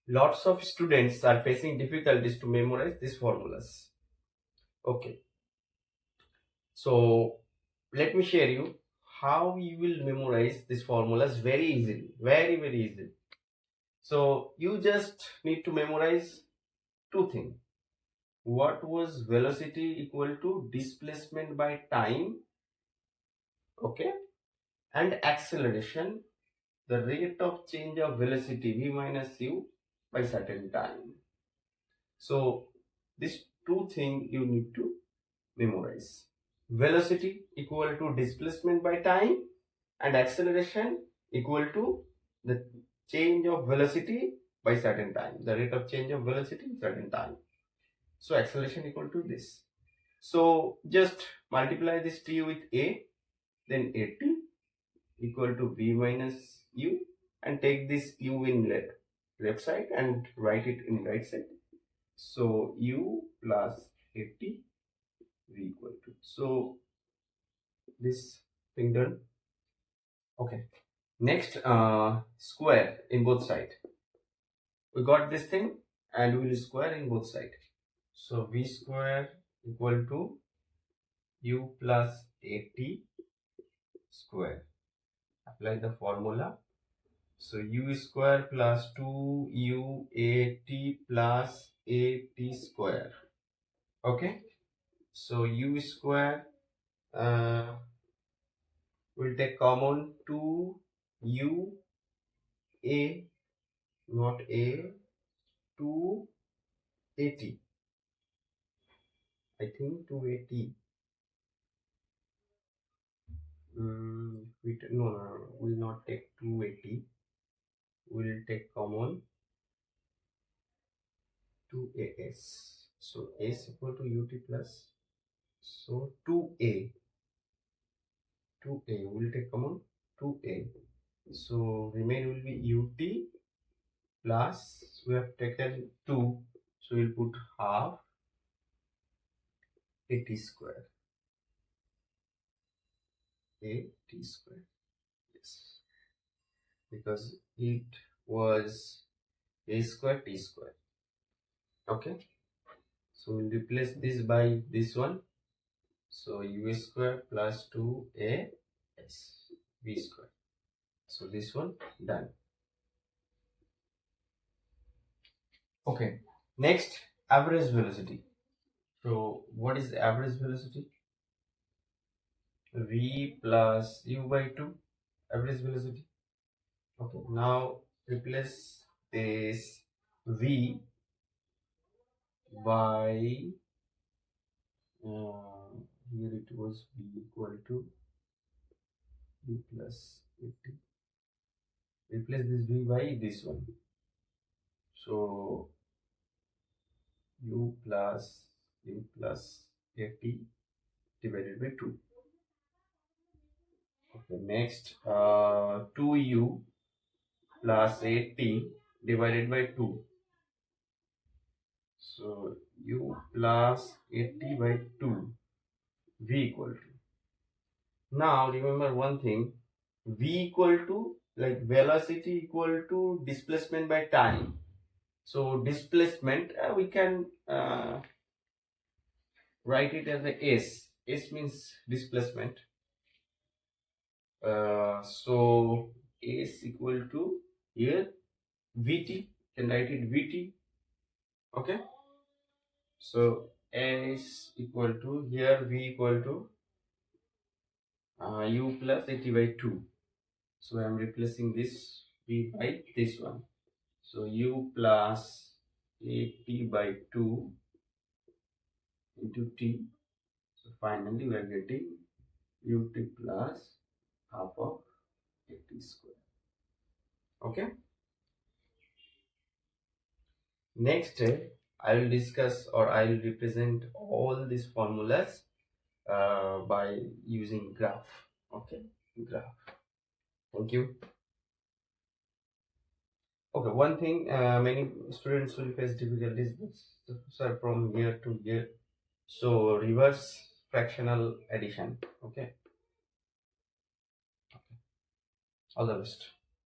lots of students are facing difficulties to memorize these formulas. Okay, so let me share you how you will memorize these formulas very easily, very easily. So you just need to memorize two things. What was velocity equal to displacement by time, okay, and acceleration, the rate of change of velocity v minus u by certain time. So these two things you need to memorize. Velocity equal to displacement by time and acceleration equal to the change of velocity by certain time, the rate of change of velocity in certain time. So acceleration equal to this. So just multiply this t with a, then at equal to v minus u, and take this u in left side and write it in right side. So u plus 80 v equal to, so this thing done. Okay, next square in both side. We got this thing and we will square in both side. So v square equal to u plus 80 square. Apply the formula. So u square plus 2u80 plus 80 square. Okay, so u square will take common 2u a, not a, 280. I think 280. No, will not take 280. Will take common 2as. So s equal to ut plus, so 2a will take common 2a. So remain will be ut plus, we have taken 2, so we'll put half 80 square. 80 square, yes, because it was a square t square. Okay, so we'll replace this by this one. So u square plus 2as v square. So this one done. Okay, next, average velocity. So what is the average velocity? V plus u by 2, average velocity. Okay, now replace this v by here it was v equal to u plus 80. Replace this v by this one. So u plus 80 divided by 2. Okay, next 2u plus 80 divided by 2. So u plus 80 by 2, v equal to. Now remember one thing, v equal to, like velocity equal to displacement by time. So displacement we can write it as a s. S means displacement. So s equal to here vt, can write it vt. Okay, so s equal to here v equal to u plus 80 by 2. So I am replacing this v by this one. So u plus 80 by 2 into t. So finally we are getting ut plus half of 80 square. Okay. Next, I will discuss, or I will represent all these formulas by using graph. Okay, graph. Thank you. Okay, one thing, many students will face difficulties, sir, from here to here. So reverse fractional addition. Okay. All the best.